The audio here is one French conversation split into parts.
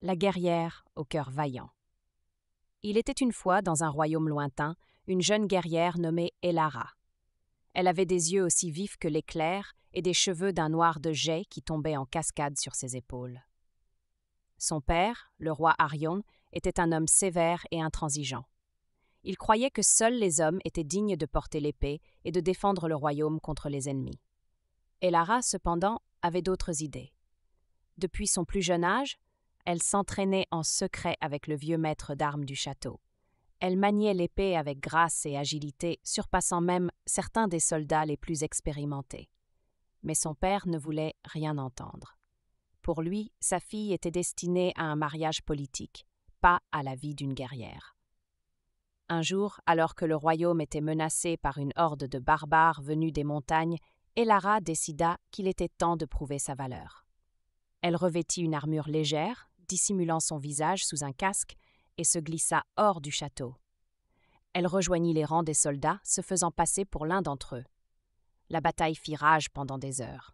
La guerrière au cœur vaillant. Il était une fois, dans un royaume lointain, une jeune guerrière nommée Elara. Elle avait des yeux aussi vifs que l'éclair et des cheveux d'un noir de jais qui tombaient en cascade sur ses épaules. Son père, le roi Arion, était un homme sévère et intransigeant. Il croyait que seuls les hommes étaient dignes de porter l'épée et de défendre le royaume contre les ennemis. Elara, cependant, avait d'autres idées. Depuis son plus jeune âge, elle s'entraînait en secret avec le vieux maître d'armes du château. Elle maniait l'épée avec grâce et agilité, surpassant même certains des soldats les plus expérimentés. Mais son père ne voulait rien entendre. Pour lui, sa fille était destinée à un mariage politique, pas à la vie d'une guerrière. Un jour, alors que le royaume était menacé par une horde de barbares venus des montagnes, Elara décida qu'il était temps de prouver sa valeur. Elle revêtit une armure légère, dissimulant son visage sous un casque, et se glissa hors du château. Elle rejoignit les rangs des soldats, se faisant passer pour l'un d'entre eux. La bataille fit rage pendant des heures.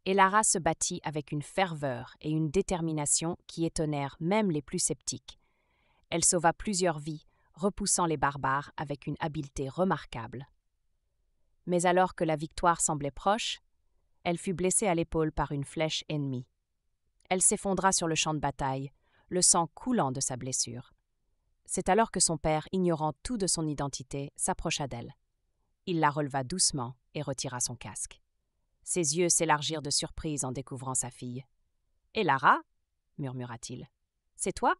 Elara se battit avec une ferveur et une détermination qui étonnèrent même les plus sceptiques. Elle sauva plusieurs vies, repoussant les barbares avec une habileté remarquable. Mais alors que la victoire semblait proche, elle fut blessée à l'épaule par une flèche ennemie. Elle s'effondra sur le champ de bataille, le sang coulant de sa blessure. C'est alors que son père, ignorant tout de son identité, s'approcha d'elle. Il la releva doucement et retira son casque. Ses yeux s'élargirent de surprise en découvrant sa fille. « Elara » murmura-t-il. « C'est toi ?»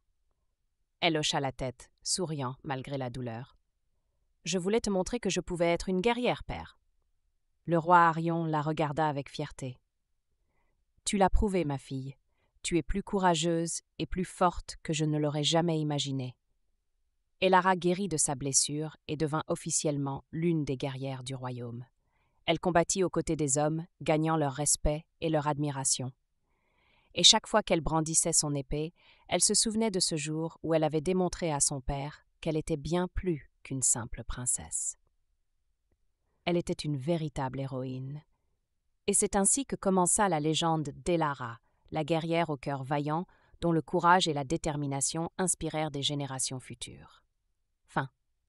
Elle hocha la tête, souriant malgré la douleur. « Je voulais te montrer que je pouvais être une guerrière, père. » Le roi Arion la regarda avec fierté. « Tu l'as prouvé, ma fille. Tu es plus courageuse et plus forte que je ne l'aurais jamais imaginé. » Elara guérit de sa blessure et devint officiellement l'une des guerrières du royaume. Elle combattit aux côtés des hommes, gagnant leur respect et leur admiration. Et chaque fois qu'elle brandissait son épée, elle se souvenait de ce jour où elle avait démontré à son père qu'elle était bien plus qu'une simple princesse. Elle était une véritable héroïne. Et c'est ainsi que commença la légende d'Elara, la guerrière au cœur vaillant, dont le courage et la détermination inspirèrent des générations futures.